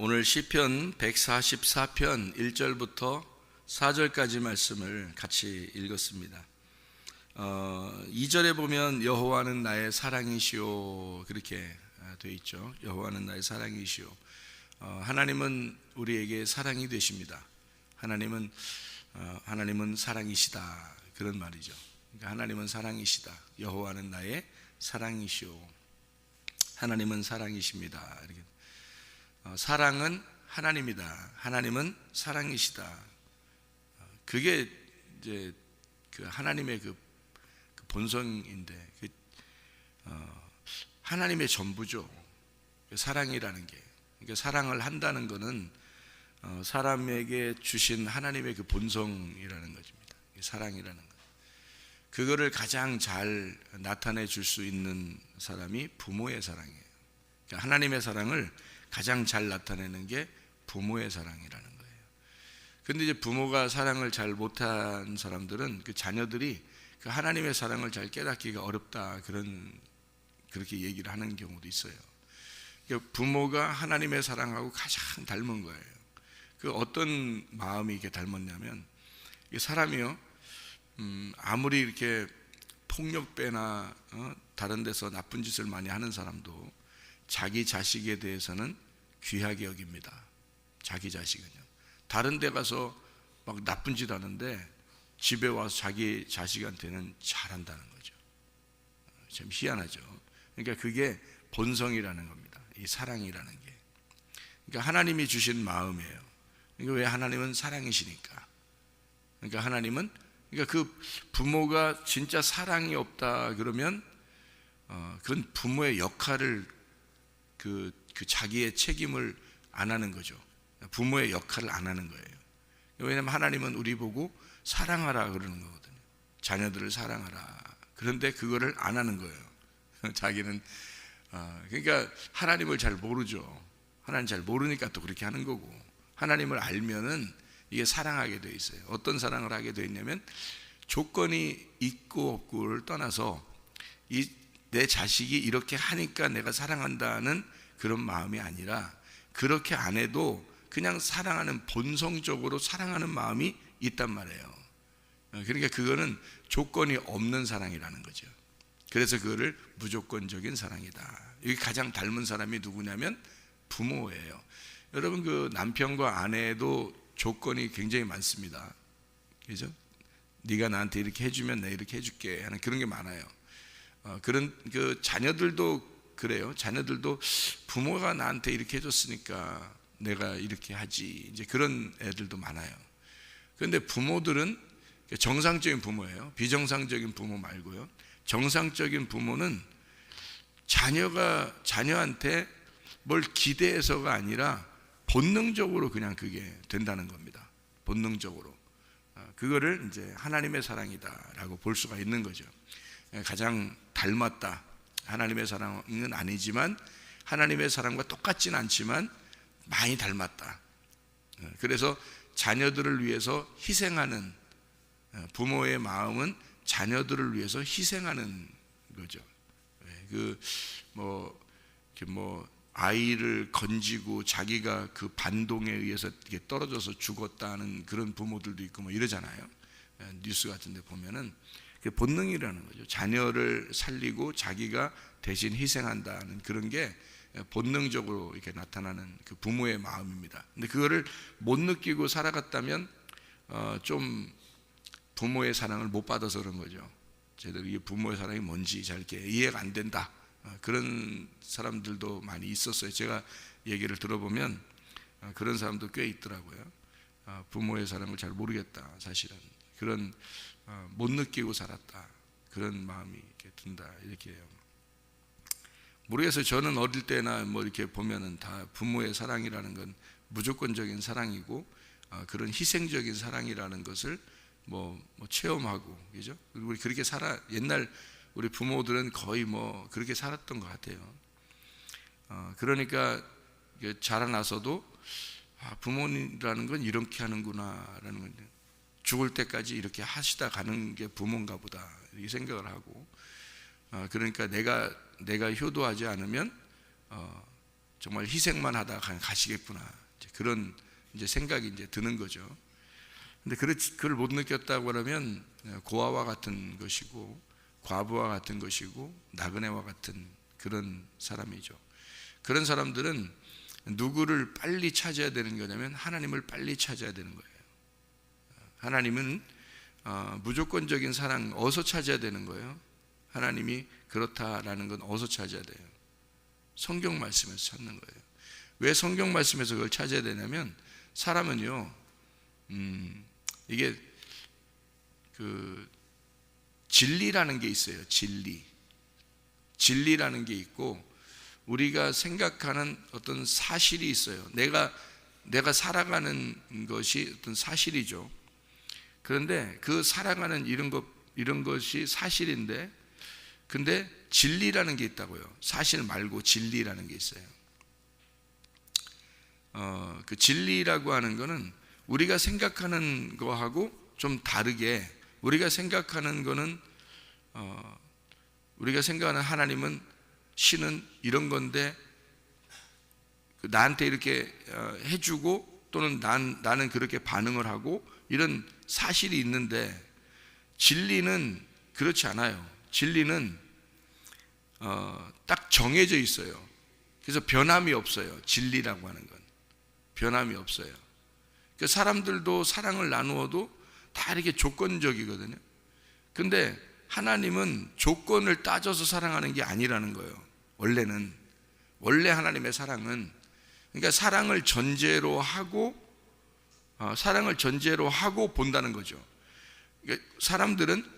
오늘 시편 144편 1절부터 4절까지 말씀을 같이 읽었습니다. 2절에 보면 여호와는 나의 사랑이시오 그렇게 되어 있죠. 여호와는 나의 사랑이시오. 하나님은 우리에게 사랑이 되십니다. 하나님은 사랑이시다 그런 말이죠. 그러니까 하나님은 사랑이시다. 여호와는 나의 사랑이시오. 하나님은 사랑이십니다. 이렇게. 사랑은 하나님이다. 하나님은 사랑이시다. 그게 이제 그 하나님의 그 본성인데 하나님의 전부죠. 사랑이라는 게. 그러니까 사랑을 한다는 것은 사람에게 주신 하나님의 그 본성이라는 것입니다. 사랑이라는 것. 그거를 가장 잘 나타내 줄 수 있는 사람이 부모의 사랑이에요. 그러니까 하나님의 사랑을 가장 잘 나타내는 게 부모의 사랑이라는 거예요. 근데 이제 부모가 사랑을 잘 못한 사람들은 그 자녀들이 그 하나님의 사랑을 잘 깨닫기가 어렵다 그렇게 얘기를 하는 경우도 있어요. 그러니까 부모가 하나님의 사랑하고 가장 닮은 거예요. 그 어떤 마음이 이렇게 닮았냐면 사람이요 아무리 이렇게 폭력배나 다른 데서 나쁜 짓을 많이 하는 사람도 자기 자식에 대해서는 귀하게 여깁니다. 자기 자식은요. 다른 데 가서 막 나쁜 짓 하는데 집에 와서 자기 자식한테는 잘한다는 거죠. 참 희한하죠. 그러니까 그게 본성이라는 겁니다. 이 사랑이라는 게. 그러니까 하나님이 주신 마음이에요. 그러니까 왜 하나님은 사랑이시니까. 그러니까 그 부모가 진짜 사랑이 없다 그러면 그건 부모의 역할을 그 자기의 책임을 안 하는 거죠. 부모의 역할을 안 하는 거예요. 왜냐하면 하나님은 우리 보고 사랑하라 그러는 거거든요. 자녀들을 사랑하라. 그런데 그거를 안 하는 거예요. 자기는 그러니까 하나님을 잘 모르죠. 하나님 잘 모르니까 또 그렇게 하는 거고, 하나님을 알면은 이게 사랑하게 돼 있어요. 어떤 사랑을 하게 돼 있냐면 조건이 있고 없고를 떠나서 내 자식이 이렇게 하니까 내가 사랑한다는 그런 마음이 아니라 그렇게 안 해도 그냥 사랑하는, 본성적으로 사랑하는 마음이 있단 말이에요. 그러니까 그거는 조건이 없는 사랑이라는 거죠. 그래서 그거를 무조건적인 사랑이다. 여기 가장 닮은 사람이 누구냐면 부모예요. 여러분 그 남편과 아내도 조건이 굉장히 많습니다. 그죠? 네가 나한테 이렇게 해주면 내가 이렇게 해줄게 하는 그런 게 많아요. 그런 그 자녀들도 그래요. 자녀들도 부모가 나한테 이렇게 해줬으니까 내가 이렇게 하지. 이제 그런 애들도 많아요. 그런데 부모들은 정상적인 부모예요. 비정상적인 부모 말고요. 정상적인 부모는 자녀한테 뭘 기대해서가 아니라 본능적으로 그냥 그게 된다는 겁니다. 본능적으로. 그거를 이제 하나님의 사랑이다라고 볼 수가 있는 거죠. 가장 닮았다. 하나님의 사랑은 아니지만 하나님의 사랑과 똑같지는 않지만 많이 닮았다. 그래서 자녀들을 위해서 희생하는, 부모의 마음은 자녀들을 위해서 희생하는 거죠. 아이를 건지고 자기가 그 반동에 의해서 떨어져서 죽었다는 그런 부모들도 있고 뭐 이러잖아요. 뉴스 같은 데 보면은 본능이라는 거죠. 자녀를 살리고 자기가 대신 희생한다는 그런 게 본능적으로 이렇게 나타나는 그 부모의 마음입니다. 근데 그거를 못 느끼고 살아갔다면 좀 부모의 사랑을 못 받아서 그런 거죠. 제대로 이 부모의 사랑이 뭔지 잘 이렇게 이해가 안 된다. 그런 사람들도 많이 있었어요. 제가 얘기를 들어보면 그런 사람도 꽤 있더라고요. 부모의 사랑을 잘 모르겠다. 사실은 그런 못 느끼고 살았다. 그런 마음이 이렇게 든다. 이렇게 해요. 모르겠어요. 저는 어릴 때나 뭐 이렇게 보면은 다 부모의 사랑이라는 건 무조건적인 사랑이고 그런 희생적인 사랑이라는 것을 뭐 체험하고, 그죠? 우리 그렇게 옛날 우리 부모들은 거의 뭐 그렇게 살았던 것 같아요. 그러니까 자라나서도 부모님이라는 건 이렇게 하는구나라는 건데, 죽을 때까지 이렇게 하시다 가는 게 부모인가 보다 이렇게 생각을 하고, 그러니까 내가 효도하지 않으면 정말 희생만 하다가 그냥 가시겠구나, 이제 그런 이제 생각이 이제 드는 거죠. 근데 그걸 못 느꼈다고 그러면 고아와 같은 것이고 과부와 같은 것이고 나그네와 같은 그런 사람이죠. 그런 사람들은 누구를 빨리 찾아야 되는 거냐면 하나님을 빨리 찾아야 되는 거예요. 하나님은 무조건적인 사랑 어디서 찾아야 되는 거예요? 하나님이 그렇다라는 건 어디서 찾아야 돼요? 성경 말씀에서 찾는 거예요. 왜 성경 말씀에서 그걸 찾아야 되냐면 사람은요, 이게 그 진리라는 게 있어요. 진리라는 게 있고 우리가 생각하는 어떤 사실이 있어요. 내가 살아가는 것이 어떤 사실이죠. 그런데 그 살아가는 이런 것이 사실인데, 근데 진리라는 게 있다고요. 사실 말고 진리라는 게 있어요. 그 진리라고 하는 거는 우리가 생각하는 거하고 좀 다르게, 우리가 생각하는 거는 우리가 생각하는 하나님은, 신은 이런 건데 나한테 이렇게 해주고 또는 나는 그렇게 반응을 하고 이런 사실이 있는데, 진리는 그렇지 않아요. 진리는 딱 정해져 있어요. 그래서 변함이 없어요. 진리라고 하는 건 변함이 없어요. 그러니까 사람들도 사랑을 나누어도 다 이렇게 조건적이거든요. 근데 하나님은 조건을 따져서 사랑하는 게 아니라는 거예요. 원래 하나님의 사랑은, 그러니까 사랑을 전제로 하고 본다는 거죠. 그러니까 사람들은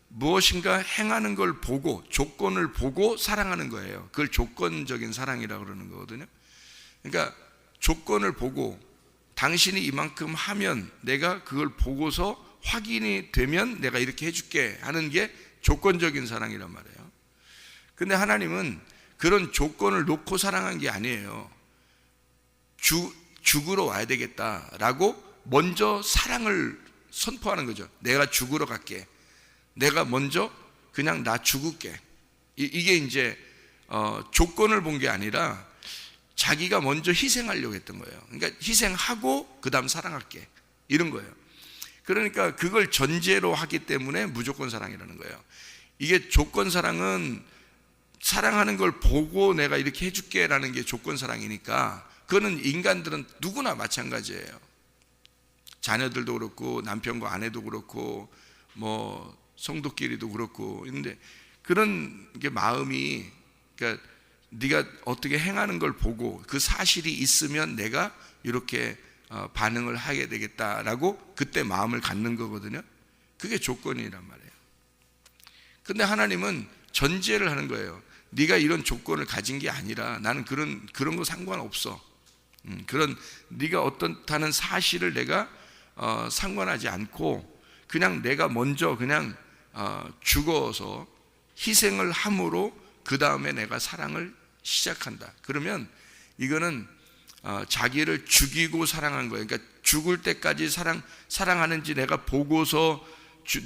무엇인가 행하는 걸 보고, 조건을 보고 사랑하는 거예요. 그걸 조건적인 사랑이라고 그러는 거거든요. 그러니까 조건을 보고 당신이 이만큼 하면 내가 그걸 보고서 확인이 되면 내가 이렇게 해줄게 하는 게 조건적인 사랑이란 말이에요. 근데 하나님은 그런 조건을 놓고 사랑한 게 아니에요. 죽으러 와야 되겠다라고 먼저 사랑을 선포하는 거죠. 내가 죽으러 갈게. 내가 먼저 그냥 나 죽을게. 이게 이제 조건을 본 게 아니라 자기가 먼저 희생하려고 했던 거예요. 그러니까 희생하고 그 다음 사랑할게, 이런 거예요. 그러니까 그걸 전제로 하기 때문에 무조건 사랑이라는 거예요. 이게 조건 사랑은 사랑하는 걸 보고 내가 이렇게 해줄게 라는 게 조건 사랑이니까, 그거는 인간들은 누구나 마찬가지예요. 자녀들도 그렇고 남편과 아내도 그렇고 뭐 성도끼리도 그렇고. 근데 그런 게 마음이, 그러니까 네가 어떻게 행하는 걸 보고 그 사실이 있으면 내가 이렇게 반응을 하게 되겠다라고 그때 마음을 갖는 거거든요. 그게 조건이란 말이에요. 근데 하나님은 전제를 하는 거예요. 네가 이런 조건을 가진 게 아니라 나는 그런 거 상관없어. 그런 네가 어떻다는 사실을 내가 상관하지 않고 그냥 내가 먼저 그냥 죽어서 희생을 함으로 그 다음에 내가 사랑을 시작한다. 그러면 이거는 자기를 죽이고 사랑한 거예요. 그러니까 죽을 때까지 사랑하는지 내가 보고서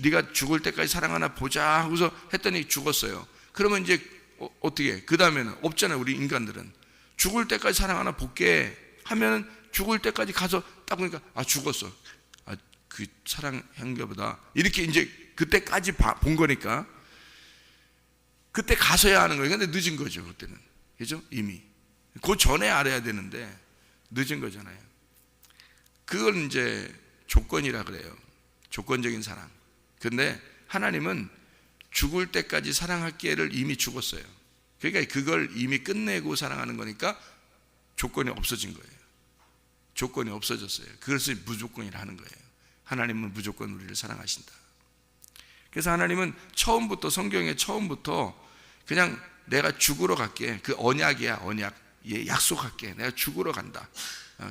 네가 죽을 때까지 사랑하나 보자 하고서 했더니 죽었어요. 그러면 이제 어떻게? 그 다음에는 없잖아요. 우리 인간들은 죽을 때까지 사랑하나 볼게 하면 죽을 때까지 가서 딱 보니까 죽었어. 그 사랑한가 보다. 이렇게 이제 그때까지 본 거니까 그때 가서야 하는 거예요. 근데 늦은 거죠. 그때는. 그죠? 이미 그 전에 알아야 되는데 늦은 거잖아요. 그걸 이제 조건이라 그래요. 조건적인 사랑. 근데 하나님은 죽을 때까지 사랑할게를 이미 죽었어요. 그러니까 그걸 이미 끝내고 사랑하는 거니까 조건이 없어진 거예요. 조건이 없어졌어요. 그것을 무조건이라 하는 거예요. 하나님은 무조건 우리를 사랑하신다. 그래서 하나님은 처음부터, 성경의 처음부터 그냥 내가 죽으러 갈게. 그 언약이야, 언약. 약속할게. 내가 죽으러 간다.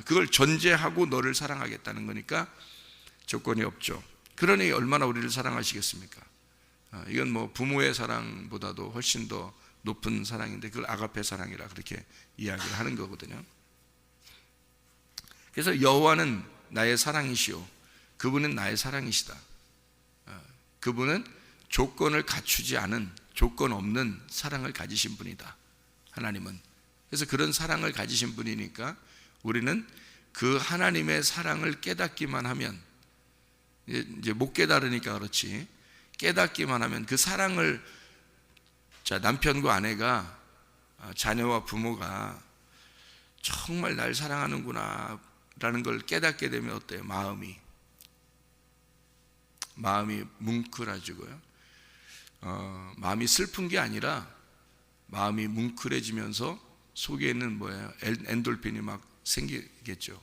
그걸 전제하고 너를 사랑하겠다는 거니까 조건이 없죠. 그러니 얼마나 우리를 사랑하시겠습니까? 이건 뭐 부모의 사랑보다도 훨씬 더 높은 사랑인데 그걸 아가페 사랑이라 그렇게 이야기를 하는 거거든요. 그래서 여호와는 나의 사랑이시오. 그분은 나의 사랑이시다. 그분은 조건을 갖추지 않은, 조건 없는 사랑을 가지신 분이다. 하나님은. 그래서 그런 사랑을 가지신 분이니까 우리는 그 하나님의 사랑을 깨닫기만 하면, 이제 못 깨달으니까 그렇지, 깨닫기만 하면 그 사랑을, 자, 남편과 아내가, 자녀와 부모가 정말 날 사랑하는구나 라는 걸 깨닫게 되면 어때요? 마음이 뭉클해지고요. 마음이 슬픈 게 아니라 마음이 뭉클해지면서 속에 있는 뭐예요? 엔돌핀이 막 생기겠죠.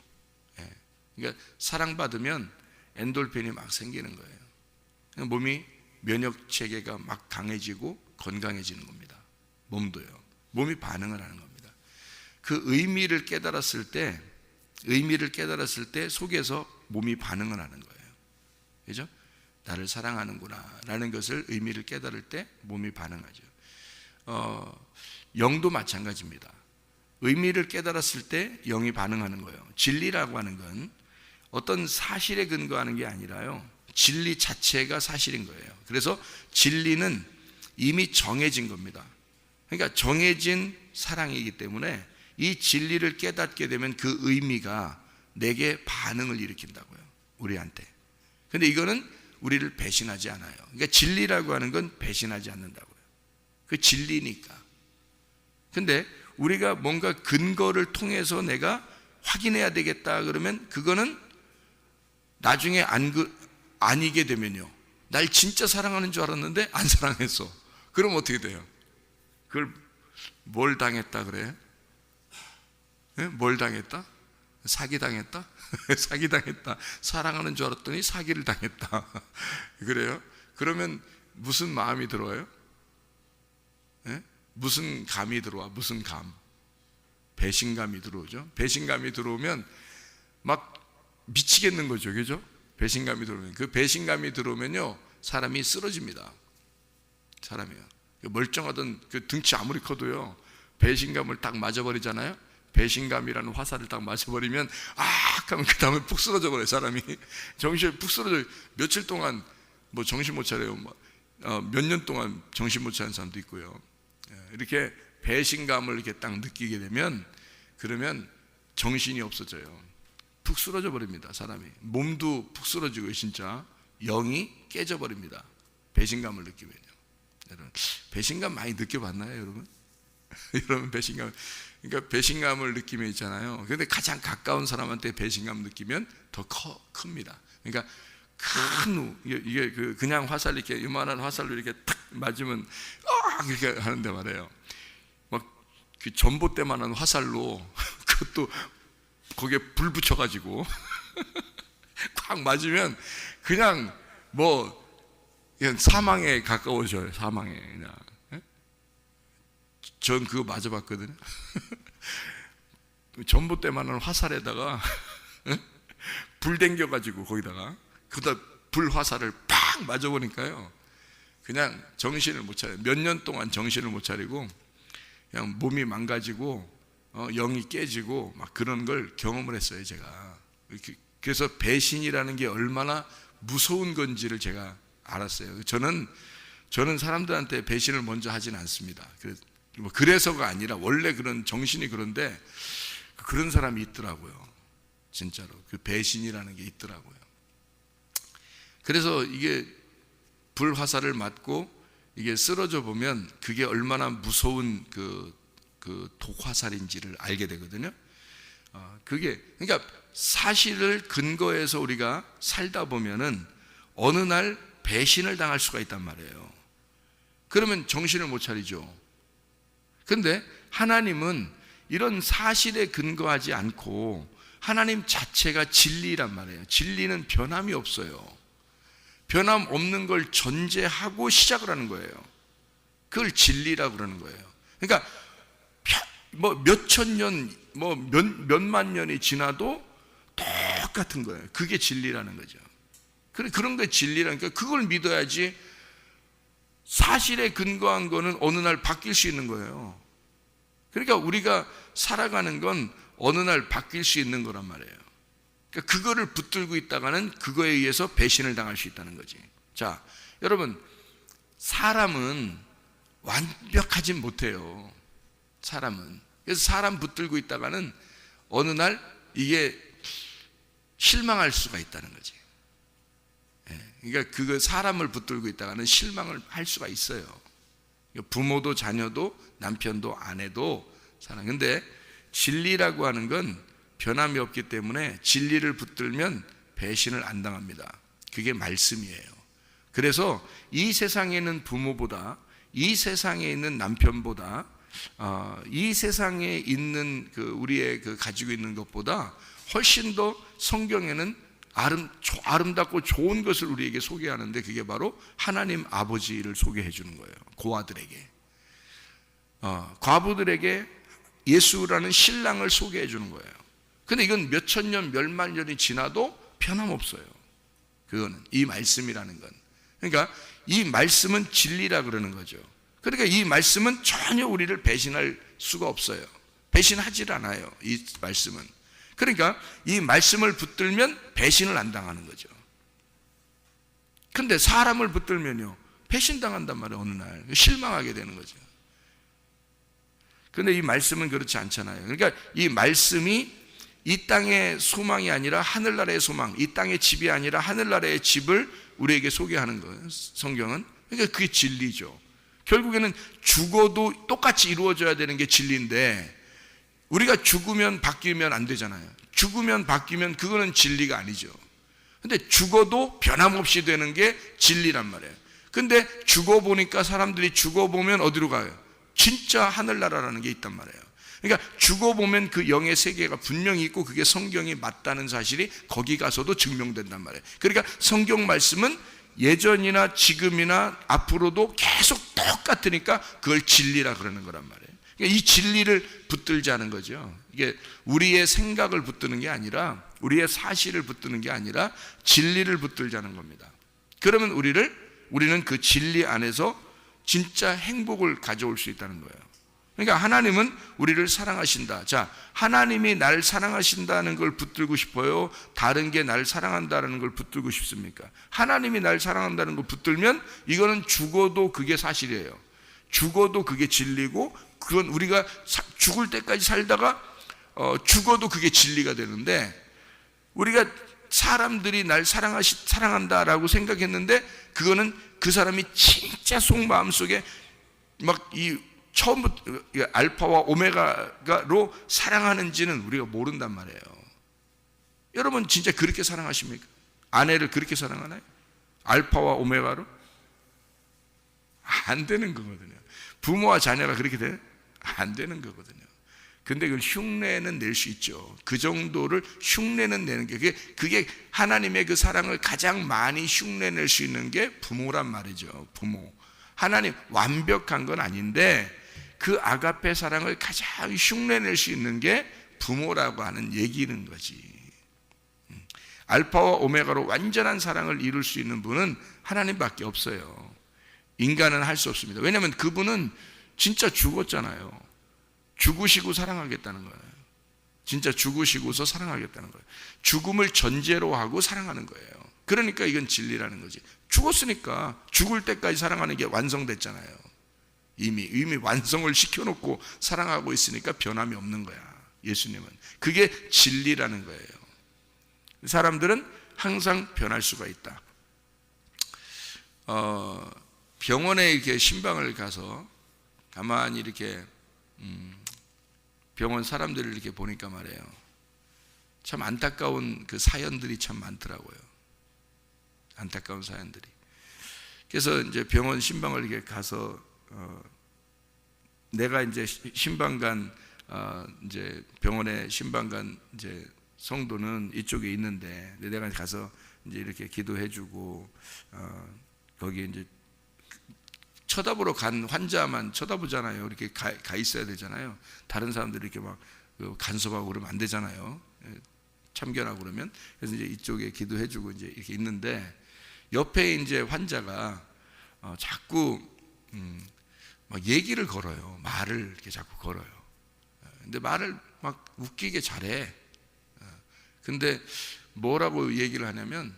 예. 그러니까 사랑받으면 엔돌핀이 막 생기는 거예요. 몸이 면역 체계가 막 강해지고 건강해지는 겁니다. 몸도요. 몸이 반응을 하는 겁니다. 그 의미를 깨달았을 때 속에서 몸이 반응을 하는 거예요. 그죠? 나를 사랑하는구나 라는 것을, 의미를 깨달을 때 몸이 반응하죠. 영도 마찬가지입니다. 의미를 깨달았을 때 영이 반응하는 거예요. 진리라고 하는 건 어떤 사실에 근거하는 게 아니라요, 진리 자체가 사실인 거예요. 그래서 진리는 이미 정해진 겁니다. 그러니까 정해진 사랑이기 때문에 이 진리를 깨닫게 되면 그 의미가 내게 반응을 일으킨다고요, 우리한테. 근데 이거는 우리를 배신하지 않아요. 그러니까 진리라고 하는 건 배신하지 않는다고요. 그 진리니까. 근데 우리가 뭔가 근거를 통해서 내가 확인해야 되겠다 그러면 그거는 나중에 아니게 되면요, 날 진짜 사랑하는 줄 알았는데 안 사랑했어. 그럼 어떻게 돼요? 그걸 뭘 당했다 그래? 네? 뭘 당했다? 사기당했다? 사기당했다. 사랑하는 줄 알았더니 사기를 당했다. 그래요? 그러면 무슨 마음이 들어와요? 네? 무슨 감이 들어와? 무슨 감? 배신감이 들어오죠. 배신감이 들어오면 막 미치겠는 거죠. 그죠? 배신감이 들어오면, 그 배신감이 들어오면요, 사람이 쓰러집니다. 사람이요. 멀쩡하던 그 등치 아무리 커도요, 배신감을 딱 맞아버리잖아요. 배신감이라는 화살을 딱 맞아버리면 하면 그 다음에 푹 쓰러져 버려요. 사람이 정신이 푹 쓰러져. 며칠 동안 뭐 정신 못 차려요. 몇 년 동안 정신 못 차리는 사람도 있고요. 이렇게 배신감을 이렇게 딱 느끼게 되면, 그러면 정신이 없어져요. 푹 쓰러져 버립니다. 사람이 몸도 푹 쓰러지고 진짜 영이 깨져 버립니다. 배신감을 느끼면요. 여러분, 배신감 많이 느껴봤나요, 여러분? 여러분, 배신감, 그러니까 배신감을 느끼면 있잖아요. 근데 가장 가까운 사람한테 배신감 느끼면 더 큽니다. 그러니까 이게 그냥 화살, 이렇게 요만한 화살로 이렇게 탁 맞으면 이렇게 하는데 말이에요. 막 그 전봇대만한 화살로 그것도 거기에 불 붙여가지고 꽉 맞으면 그냥 사망에 가까워져요. 사망에 그냥. 전 그거 맞아봤거든요. 전봇대만한 화살에다가 불 댕겨가지고 거기다가 불 화살을 팍 맞아보니까요, 그냥 정신을 못 차려요. 몇 년 동안 정신을 못 차리고 그냥 몸이 망가지고 영이 깨지고 막 그런 걸 경험을 했어요, 제가. 그래서 배신이라는 게 얼마나 무서운 건지를 제가 알았어요. 저는 사람들한테 배신을 먼저 하진 않습니다. 그래서가 아니라 원래 그런 정신이 그런데, 그런 사람이 있더라고요. 진짜로 그 배신이라는 게 있더라고요. 그래서 이게 불화살을 맞고 이게 쓰러져 보면 그게 얼마나 무서운 그 독화살인지를 알게 되거든요. 그러니까 사실을 근거해서 우리가 살다 보면은 어느 날 배신을 당할 수가 있단 말이에요. 그러면 정신을 못 차리죠. 근데 하나님은 이런 사실에 근거하지 않고, 하나님 자체가 진리란 말이에요. 진리는 변함이 없어요. 변함 없는 걸 전제하고 시작을 하는 거예요. 그걸 진리라고 그러는 거예요. 그러니까 몇천 년, 몇만 년이 지나도 똑같은 거예요. 그게 진리라는 거죠. 그런 게 진리라니까, 그걸 믿어야지. 사실에 근거한 거는 어느 날 바뀔 수 있는 거예요. 그러니까 우리가 살아가는 건 어느 날 바뀔 수 있는 거란 말이에요. 그러니까 그거를 붙들고 있다가는 그거에 의해서 배신을 당할 수 있다는 거지. 자, 여러분, 사람은 완벽하진 못해요. 사람은 그래서 사람 붙들고 있다가는 어느 날 이게 실망할 수가 있다는 거지. 그러니까 그 사람을 붙들고 있다가는 실망을 할 수가 있어요. 부모도 자녀도 남편도 아내도 사랑. 근데 진리라고 하는 건 변함이 없기 때문에 진리를 붙들면 배신을 안 당합니다. 그게 말씀이에요. 그래서 이 세상에 있는 부모보다, 이 세상에 있는 남편보다, 이 세상에 있는 우리의 가지고 있는 것보다 훨씬 더 성경에는 아름답고 좋은 것을 우리에게 소개하는데, 그게 바로 하나님 아버지를 소개해 주는 거예요. 고아들에게, 과부들에게 예수라는 신랑을 소개해 주는 거예요. 근데 이건 몇천 년, 몇만 년이 지나도 변함없어요. 그거는 이 말씀이라는 건. 그러니까 이 말씀은 진리라 그러는 거죠. 그러니까 이 말씀은 전혀 우리를 배신할 수가 없어요. 배신하질 않아요, 이 말씀은. 그러니까 이 말씀을 붙들면 배신을 안 당하는 거죠. 근데 사람을 붙들면요, 배신당한단 말이에요. 어느 날 실망하게 되는 거죠. 근데 이 말씀은 그렇지 않잖아요. 그러니까 이 말씀이 이 땅의 소망이 아니라 하늘나라의 소망, 이 땅의 집이 아니라 하늘나라의 집을 우리에게 소개하는 거예요, 성경은. 그러니까 그게 진리죠. 결국에는 죽어도 똑같이 이루어져야 되는 게 진리인데, 우리가 죽으면 바뀌면 안 되잖아요. 죽으면 바뀌면 그거는 진리가 아니죠. 근데 죽어도 변함없이 되는 게 진리란 말이에요. 근데 죽어보니까 사람들이 죽어보면 어디로 가요? 진짜 하늘나라라는 게 있단 말이에요. 그러니까 죽어보면 그 영의 세계가 분명히 있고 그게 성경이 맞다는 사실이 거기 가서도 증명된단 말이에요. 그러니까 성경 말씀은 예전이나 지금이나 앞으로도 계속 똑같으니까 그걸 진리라 그러는 거란 말이에요. 그러니까 이 진리를 붙들자는 거죠. 이게 우리의 생각을 붙드는 게 아니라, 우리의 사실을 붙드는 게 아니라 진리를 붙들자는 겁니다. 그러면 우리는 그 진리 안에서 진짜 행복을 가져올 수 있다는 거예요. 그러니까 하나님은 우리를 사랑하신다. 자, 하나님이 날 사랑하신다는 걸 붙들고 싶어요? 다른 게 날 사랑한다는 걸 붙들고 싶습니까? 하나님이 날 사랑한다는 걸 붙들면 이거는 죽어도 그게 사실이에요. 죽어도 그게 진리고, 그건 우리가 죽을 때까지 살다가 죽어도 그게 진리가 되는데, 우리가 사람들이 날 사랑한다라고 생각했는데 그거는 그 사람이 진짜 속마음 속에 막 이 처음부터 알파와 오메가로 사랑하는지는 우리가 모른단 말이에요. 여러분 진짜 그렇게 사랑하십니까? 아내를 그렇게 사랑하나요? 알파와 오메가로? 안 되는 거거든요. 부모와 자녀가 그렇게 돼요? 안 되는 거거든요. 근데 그걸 흉내는 낼 수 있죠. 그 정도를 흉내는 내는 게, 그게 하나님의 그 사랑을 가장 많이 흉내낼 수 있는 게 부모란 말이죠. 부모. 하나님 완벽한 건 아닌데 그 아가페 사랑을 가장 흉내낼 수 있는 게 부모라고 하는 얘기는 거지. 알파와 오메가로 완전한 사랑을 이룰 수 있는 분은 하나님밖에 없어요. 인간은 할 수 없습니다. 왜냐하면 그분은 진짜 죽었잖아요. 죽으시고 사랑하겠다는 거예요. 진짜 죽으시고서 사랑하겠다는 거예요. 죽음을 전제로 하고 사랑하는 거예요. 그러니까 이건 진리라는 거지. 죽었으니까 죽을 때까지 사랑하는 게 완성됐잖아요. 이미 완성을 시켜놓고 사랑하고 있으니까 변함이 없는 거야, 예수님은. 그게 진리라는 거예요. 사람들은 항상 변할 수가 있다. 병원에 이렇게 신방을 가서 가만히 이렇게 병원 사람들을 이렇게 보니까 말이에요, 참 안타까운 그 사연들이 참 많더라고요. 안타까운 사연들이. 그래서 이제 병원 신방을 이렇게 가서 내가 이제 신방간 이제 병원에 신방간 이제 성도는 이쪽에 있는데, 내가 가서 이제 이렇게 기도해주고 거기 이제 쳐다보러 간 환자만 쳐다보잖아요. 이렇게 가 있어야 되잖아요. 다른 사람들이 이렇게 막 간섭하고 그러면 안 되잖아요. 참견하고 그러면. 그래서 이제 이쪽에 기도해주고 이제 이렇게 있는데, 옆에 이제 환자가 자꾸 막 얘기를 걸어요. 말을 이렇게 자꾸 걸어요. 근데 말을 막 웃기게 잘해. 근데 뭐라고 얘기를 하냐면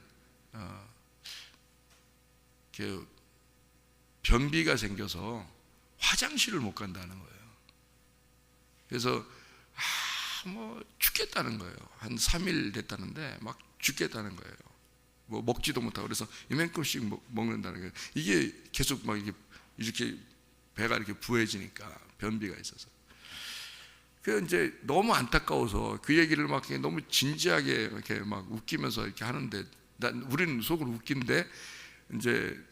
변비가 생겨서 화장실을 못 간다는 거예요. 그래서 뭐 죽겠다는 거예요. 한 3일 됐다는데 막 죽겠다는 거예요. 뭐 먹지도 못하고. 그래서 이만큼씩 먹는다는 거예요. 이게 계속 막 이렇게 배가 이렇게 부해지니까, 변비가 있어서. 그 이제 너무 안타까워서 그 얘기를 막 너무 진지하게 이렇게 막 웃기면서 이렇게 하는데, 우리는 속으로 웃긴데 이제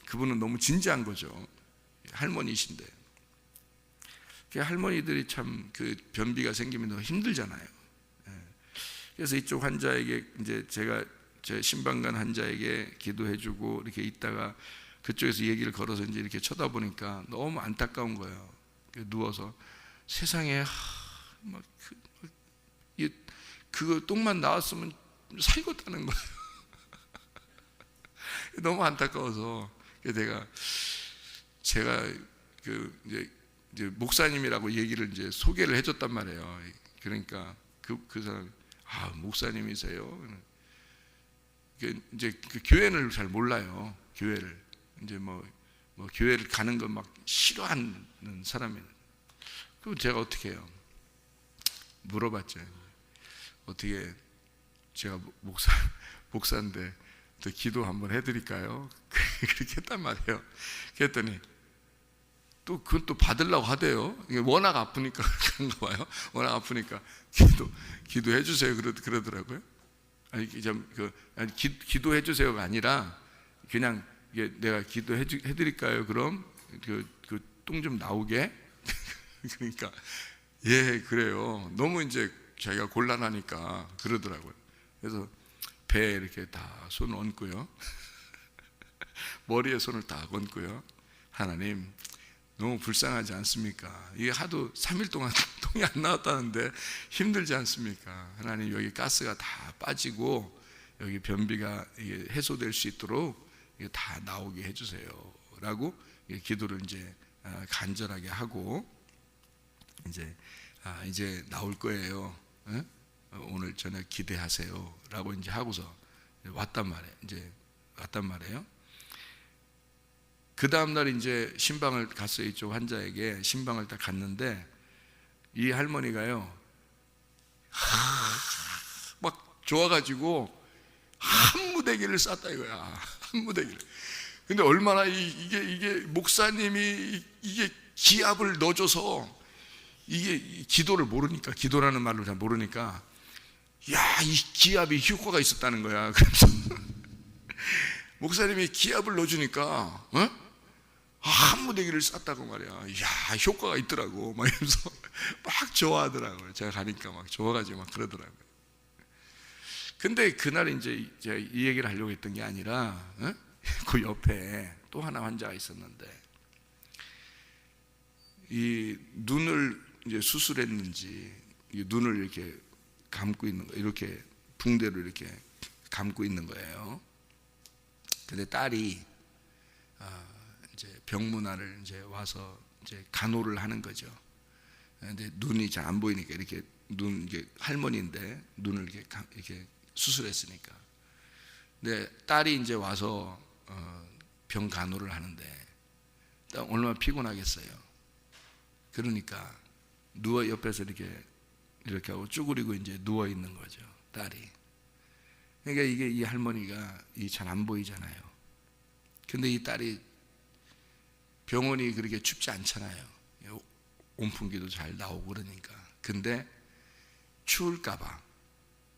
그분은 너무 진지한 거죠. 할머니이신데. 그 할머니들이 참 그 변비가 생기면 너무 힘들잖아요. 그래서 이쪽 환자에게 이제 제가 제 신방간 환자에게 기도해주고 이렇게 있다가 그쪽에서 얘기를 걸어서 이제 이렇게 쳐다보니까 너무 안타까운 거예요. 누워서 세상에 막 그 똥만 나왔으면 살겠다는 거예요. 너무 안타까워서 제가 이제 목사님이라고 얘기를 이제 소개를 해줬단 말이에요. 그러니까 그 사람 목사님이세요? 이제 그 교회를 잘 몰라요. 교회를 이제 뭐 교회를 가는 건 막 싫어하는 사람이에요. 그럼 제가 어떻게 해요? 물어봤죠. 어떻게 제가 목사인데 저 기도 한번 해드릴까요? 그렇게 했단 말이에요. 그랬더니 그건 또 받으려고 하대요. 워낙 아프니까 그런가 봐요. 워낙 아프니까 기도해 주세요. 그러더라고요. 기도해 주세요가 아니라 그냥 내가 기도해 드릴까요? 그럼 그 똥 좀 나오게. 그러니까 예, 그래요. 너무 이제 자기가 곤란하니까 그러더라고요. 그래서 배에 이렇게 다 손을 얹고요. 머리에 손을 다 얹고요. 하나님, 너무 불쌍하지 않습니까? 이게 하도 3일 동안 똥이 안 나왔다는데 힘들지 않습니까? 하나님, 여기 가스가 다 빠지고 여기 변비가 해소될 수 있도록 다 나오게 해주세요 라고 기도를 이제 간절하게 하고, 이제 나올 거예요. 오늘 저녁 기대하세요 라고 이제 하고서 왔단 말이에요. 그 다음날 이제 신방을 갔어요. 이쪽 환자에게 신방을 딱 갔는데 이 할머니가요 막 좋아가지고 한 무대기를 쌌다 이거야. 한 무대기를. 근데 얼마나 이게 목사님이 이게 기합을 넣어줘서, 이게 기도를 모르니까, 기도라는 말을 잘 모르니까, 야, 이 기합이 효과가 있었다는 거야. 그래서 목사님이 기합을 넣어주니까 한 무대기를 쌌다고 말이야. 야, 효과가 있더라고. 막 이러면서 막 좋아하더라고요. 제가 가니까 막 좋아가지고 막 그러더라고요. 근데 그날 이제 제가 이 얘기를 하려고 했던 게 아니라, 그 옆에 또 하나 환자가 있었는데, 이 눈을 이제 수술했는지, 이 눈을 이렇게 감고 있는 거, 이렇게 붕대로 이렇게 감고 있는 거예요. 근데 딸이 이제 병문안을 이제 와서 이제 간호를 하는 거죠. 근데 눈이 잘 안 보이니까 이렇게 이게 할머니인데 눈을 이렇게 수술했으니까. 근데 딸이 이제 와서 병 간호를 하는데 얼마나 피곤하겠어요. 그러니까 옆에서 이렇게 하고 쭈그리고 이제 누워 있는 거죠, 딸이. 그러니까 이 할머니가 잘 안 보이잖아요. 근데 이 딸이 병원이 그렇게 춥지 않잖아요. 온풍기도 잘 나오고 그러니까. 근데 추울까봐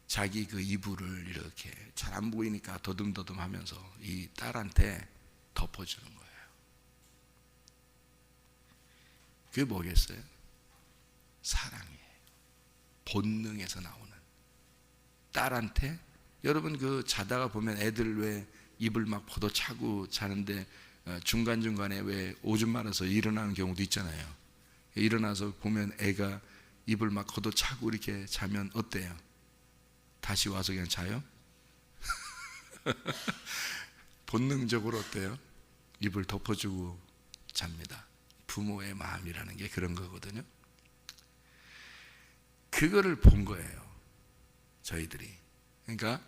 자기 그 이불을 이렇게 잘 안 보이니까 더듬더듬 하면서 이 딸한테 덮어주는 거예요. 그게 뭐겠어요? 사랑이에요. 본능에서 나오는. 딸한테, 여러분 자다가 보면 애들 왜 입을 막 걷어차고 자는데 중간중간에 왜 오줌 말아서 일어나는 경우도 있잖아요. 일어나서 보면 애가 입을 막 걷어차고 이렇게 자면 어때요? 다시 와서 그냥 자요? 본능적으로 어때요? 입을 덮어주고 잡니다. 부모의 마음이라는 게 그런 거거든요. 그거를 본 거예요, 저희들이. 그러니까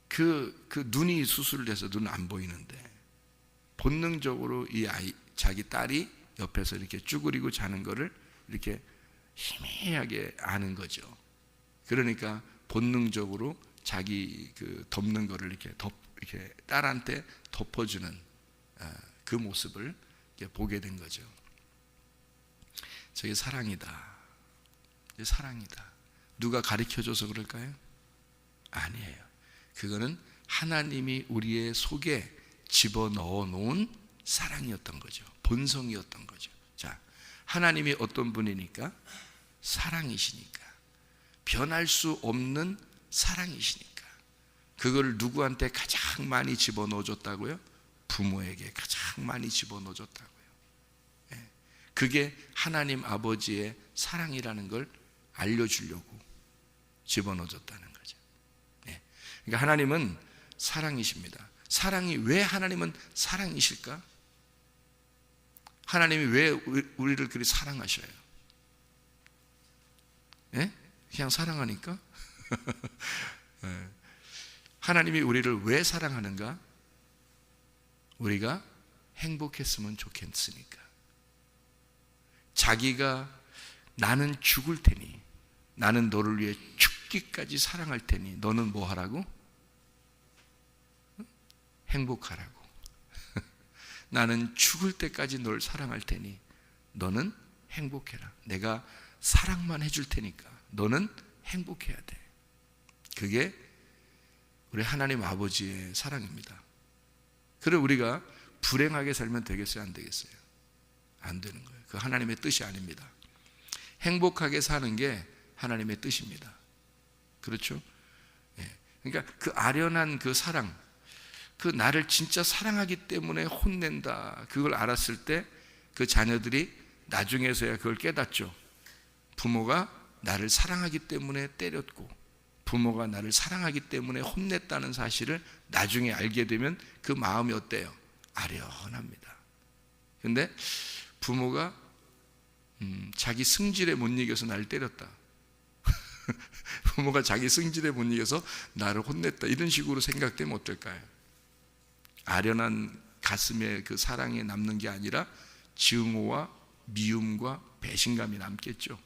그 눈이 수술돼서 눈 안 보이는데 본능적으로 이 아이, 자기 딸이 옆에서 이렇게 쭈그리고 자는 거를 이렇게 희미하게 아는 거죠. 그러니까 본능적으로 자기 그 덮는 거를 이렇게 딸한테 덮어주는 그 모습을 이렇게 보게 된 거죠. 저게 사랑이다. 사랑이다. 누가 가르쳐줘서 그럴까요? 아니에요. 그거는 하나님이 우리의 속에 집어넣어 놓은 사랑이었던 거죠. 본성이었던 거죠. 자, 하나님이 어떤 분이니까? 사랑이시니까. 변할 수 없는 사랑이시니까. 그걸 누구한테 가장 많이 집어넣어 줬다고요? 부모에게 가장 많이 집어넣어 줬다고요. 그게 하나님 아버지의 사랑이라는 걸 알려주려고 집어넣어 줬다는 거죠. 그러니까 하나님은 사랑이십니다. 사랑이 왜 하나님은 사랑이실까? 하나님이 왜 우리를 그리 사랑하셔요? 그냥 사랑하니까? 하나님이 우리를 왜 사랑하는가? 우리가 행복했으면 좋겠으니까. 자기가 나는 죽을 테니, 나는 너를 위해 죽기까지 사랑할 테니 너는 뭐 하라고? 행복하라고. 나는 죽을 때까지 널 사랑할 테니 너는 행복해라. 내가 사랑만 해줄 테니까 너는 행복해야 돼. 그게 우리 하나님 아버지의 사랑입니다. 그래 우리가 불행하게 살면 되겠어요? 안 되겠어요? 안 되는 거예요. 그 하나님의 뜻이 아닙니다. 행복하게 사는 게 하나님의 뜻입니다. 그렇죠? 그러니까 그 아련한 그 사랑, 그 나를 진짜 사랑하기 때문에 혼낸다, 그걸 알았을 때 그 자녀들이 나중에서야 그걸 깨닫죠. 부모가 나를 사랑하기 때문에 때렸고 부모가 나를 사랑하기 때문에 혼냈다는 사실을 나중에 알게 되면 그 마음이 어때요? 아련합니다. 근데 부모가 자기 승질에 못 이겨서 나를 때렸다. 부모가 자기 승질에 못 이겨서 나를 혼냈다. 이런 식으로 생각되면 어떨까요? 아련한 가슴에 그 사랑이 남는 게 아니라 증오와 미움과 배신감이 남겠죠.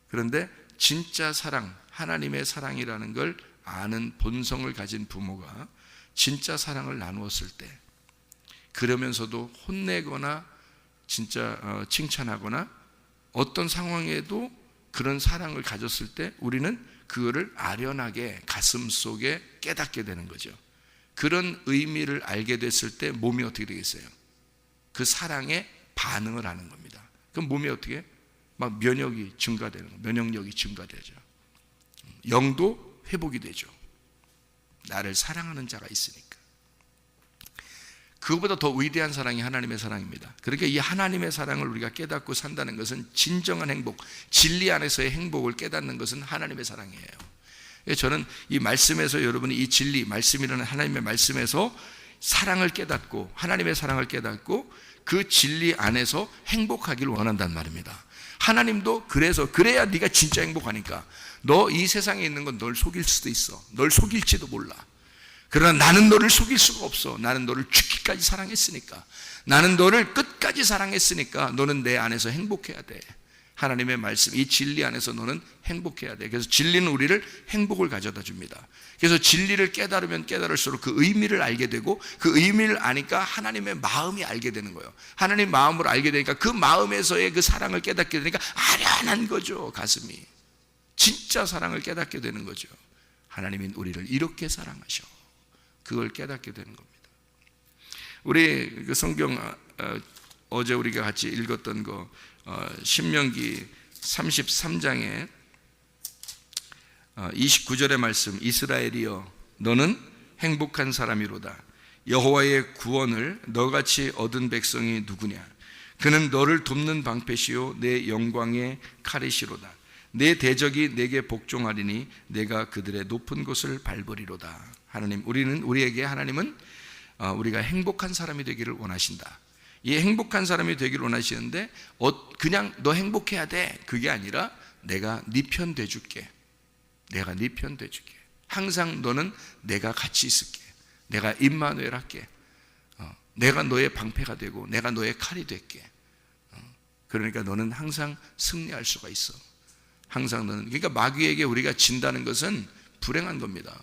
그런데 진짜 사랑, 하나님의 사랑이라는 걸 아는 본성을 가진 부모가 진짜 사랑을 나누었을 때, 그러면서도 혼내거나 진짜 칭찬하거나 어떤 상황에도 그런 사랑을 가졌을 때 우리는 그거를 아련하게 가슴 속에 깨닫게 되는 거죠. 그런 의미를 알게 됐을 때 몸이 어떻게 되겠어요? 그 사랑에 반응을 하는 겁니다. 그럼 몸이 어떻게? 막 면역이 증가되는 거예요. 면역력이 증가되죠. 영도 회복이 되죠. 나를 사랑하는 자가 있으니까. 그것보다 더 위대한 사랑이 하나님의 사랑입니다. 그러니까 이 하나님의 사랑을 우리가 깨닫고 산다는 것은 진정한 행복, 진리 안에서의 행복을 깨닫는 것은 하나님의 사랑이에요. 저는 이 말씀에서 여러분이 이 진리, 말씀이라는 하나님의 말씀에서 사랑을 깨닫고 하나님의 사랑을 깨닫고 그 진리 안에서 행복하기를 원한단 말입니다. 하나님도 그래야 네가 진짜 행복하니까. 너 이 세상에 있는 건 널 속일 수도 있어. 널 속일지도 몰라. 그러나 나는 너를 속일 수가 없어. 나는 너를 죽기까지 사랑했으니까. 나는 너를 끝까지 사랑했으니까 너는 내 안에서 행복해야 돼. 하나님의 말씀, 이 진리 안에서 너는 행복해야 돼. 그래서 진리는 우리를 행복을 가져다 줍니다. 그래서 진리를 깨달으면 깨달을수록 그 의미를 알게 되고 그 의미를 아니까 하나님의 마음이 알게 되는 거예요. 하나님 마음을 알게 되니까 그 마음에서의 그 사랑을 깨닫게 되니까 아련한 거죠. 가슴이. 진짜 사랑을 깨닫게 되는 거죠. 하나님이 우리를 이렇게 사랑하셔. 그걸 깨닫게 되는 겁니다. 우리 그 성경 어제 우리가 같이 읽었던 거 신명기 33장에 29절의 말씀, 이스라엘이여 너는 행복한 사람이로다. 여호와의 구원을 너같이 얻은 백성이 누구냐? 그는 너를 돕는 방패시요 내 영광의 칼이시로다. 내 대적이 내게 복종하리니 내가 그들의 높은 곳을 밟으리로다. 하나님, 우리에게 하나님은 우리가 행복한 사람이 되기를 원하신다. 이 행복한 사람이 되기를 원하시는데 그냥 너 행복해야 돼, 그게 아니라 내가 네 편 돼줄게. 내가 네 편 돼줄게. 항상 너는 내가 같이 있을게. 내가 임마누엘 할게. 내가 너의 방패가 되고 내가 너의 칼이 될게. 그러니까 너는 항상 승리할 수가 있어. 항상 너는. 그러니까 마귀에게 우리가 진다는 것은 불행한 겁니다.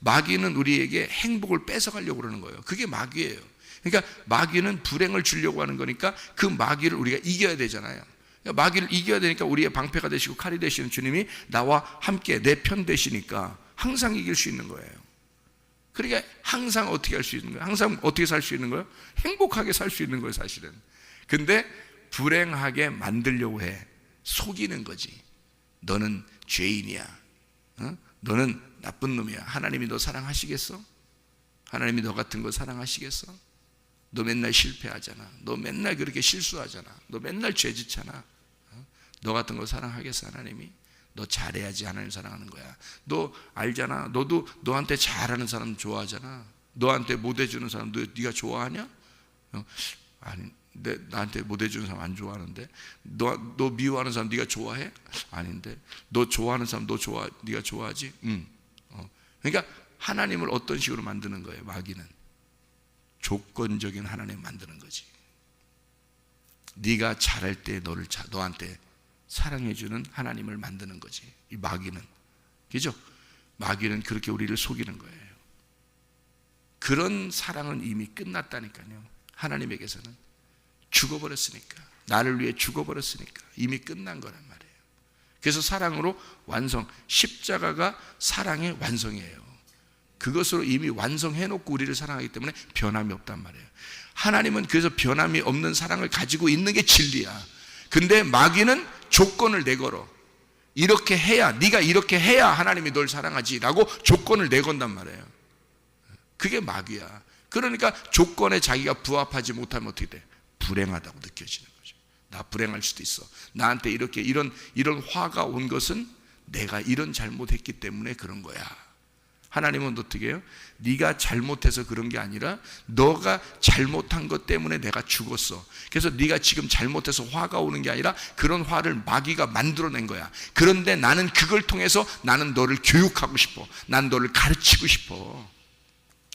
마귀는 우리에게 행복을 뺏어가려고 그러는 거예요. 그게 마귀예요. 그러니까 마귀는 불행을 주려고 하는 거니까 그 마귀를 우리가 이겨야 되잖아요. 그러니까 마귀를 이겨야 되니까 우리의 방패가 되시고 칼이 되시는 주님이 나와 함께 내 편 되시니까 항상 이길 수 있는 거예요. 그러니까 항상 어떻게 할 수 있는 거예요? 항상 어떻게 살 수 있는 거예요? 행복하게 살 수 있는 거예요, 사실은. 근데 불행하게 만들려고 해. 속이는 거지. 너는 죄인이야. 너는 나쁜 놈이야. 하나님이 너 사랑하시겠어? 하나님이 너 같은 거 사랑하시겠어? 너 맨날 실패하잖아. 너 맨날 그렇게 실수하잖아. 너 맨날 죄짓잖아. 너 같은 거 사랑하겠어, 하나님이? 너 잘해야지 하나님 사랑하는 거야. 너 알잖아. 너도 너한테 잘하는 사람 좋아하잖아. 너한테 못해주는 사람 네가 좋아하냐? 아니, 나한테 못해주는 사람 안 좋아하는데. 너 미워하는 사람 네가 좋아해? 아닌데. 너 좋아하는 사람 네가 좋아하지? 응. 그러니까 하나님을 어떤 식으로 만드는 거예요? 마귀는 조건적인 하나님 만드는 거지. 네가 잘할 때 너한테 사랑해주는 하나님을 만드는 거지. 이 마귀는. 그죠? 마귀는 그렇게 우리를 속이는 거예요. 그런 사랑은 이미 끝났다니까요. 하나님에게서는 죽어버렸으니까. 나를 위해 죽어버렸으니까 이미 끝난 거란 말이에요. 그래서 사랑으로 완성. 십자가가 사랑의 완성이에요. 그것으로 이미 완성해놓고 우리를 사랑하기 때문에 변함이 없단 말이에요. 하나님은 그래서 변함이 없는 사랑을 가지고 있는 게 진리야. 근데 마귀는 조건을 내걸어. 이렇게 해야, 네가 이렇게 해야 하나님이 널 사랑하지라고 조건을 내건단 말이에요. 그게 마귀야. 그러니까 조건에 자기가 부합하지 못하면 어떻게 돼? 불행하다고 느껴지는 거죠. 나 불행할 수도 있어. 나한테 이렇게 이런 화가 온 것은 내가 이런 잘못했기 때문에 그런 거야. 하나님은 어떻게 해요? 네가 잘못해서 그런 게 아니라 너가 잘못한 것 때문에 내가 죽었어. 그래서 네가 지금 잘못해서 화가 오는 게 아니라 그런 화를 마귀가 만들어낸 거야. 그런데 나는 그걸 통해서 나는 너를 교육하고 싶어. 난 너를 가르치고 싶어.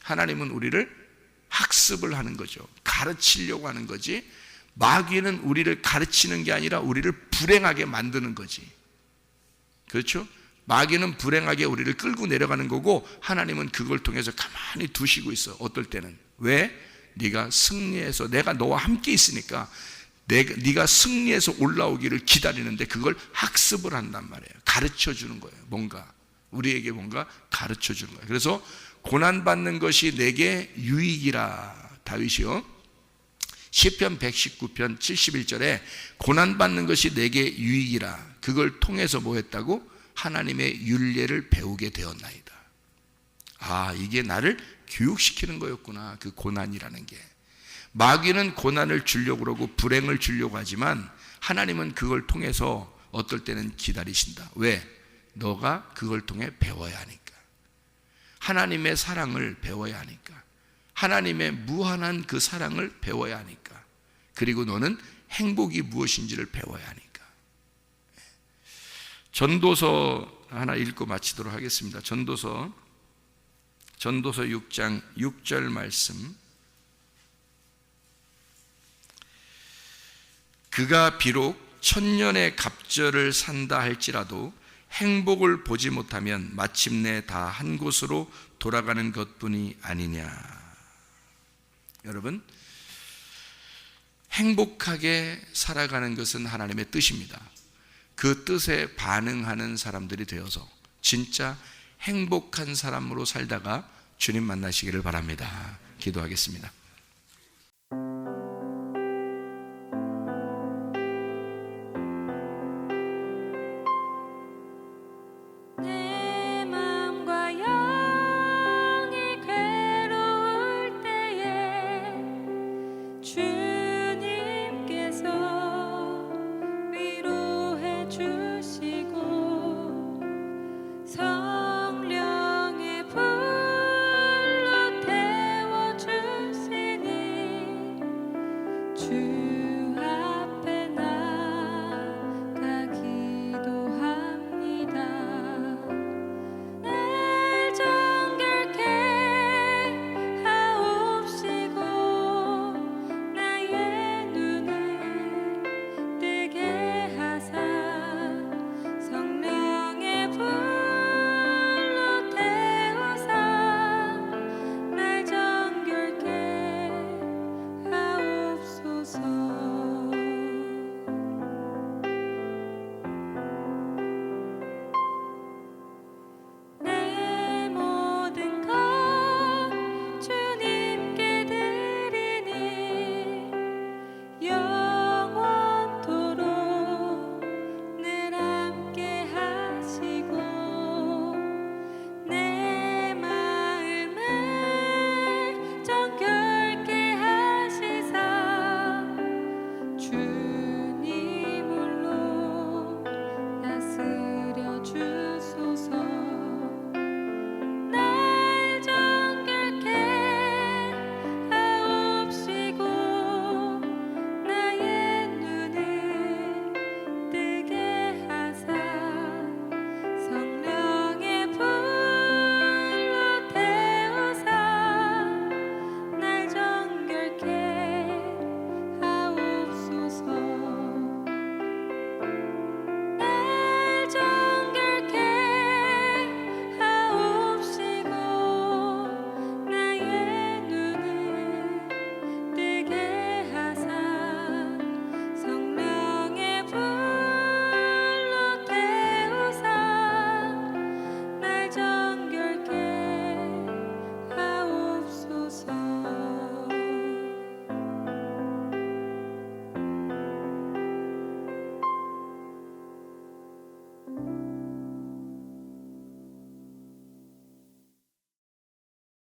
하나님은 우리를 학습을 하는 거죠. 가르치려고 하는 거지. 마귀는 우리를 가르치는 게 아니라 우리를 불행하게 만드는 거지. 그렇죠? 마귀는 불행하게 우리를 끌고 내려가는 거고 하나님은 그걸 통해서 가만히 두시고 있어. 어떨 때는. 왜? 네가 승리해서 내가 너와 함께 있으니까 네가 승리해서 올라오기를 기다리는데 그걸 학습을 한단 말이에요. 가르쳐 주는 거예요. 우리에게 뭔가 가르쳐 주는 거예요. 그래서 고난받는 것이 내게 유익이라. 다윗이요. 시편 119편 71절에 고난받는 것이 내게 유익이라. 그걸 통해서 뭐 했다고? 하나님의 율례를 배우게 되었나이다. 아, 이게 나를 교육시키는 거였구나. 그 고난이라는 게. 마귀는 고난을 주려고 그러고 불행을 주려고 하지만 하나님은 그걸 통해서 어떨 때는 기다리신다. 왜? 너가 그걸 통해 배워야 하니까. 하나님의 사랑을 배워야 하니까. 하나님의 무한한 그 사랑을 배워야 하니까. 그리고 너는 행복이 무엇인지를 배워야 하니까. 전도서 하나 읽고 마치도록 하겠습니다. 전도서 6장 6절 말씀. 그가 비록 천년의 갑절을 산다 할지라도 행복을 보지 못하면 마침내 다 한 곳으로 돌아가는 것뿐이 아니냐. 여러분, 행복하게 살아가는 것은 하나님의 뜻입니다. 그 뜻에 반응하는 사람들이 되어서 진짜 행복한 사람으로 살다가 주님 만나시기를 바랍니다. 기도하겠습니다.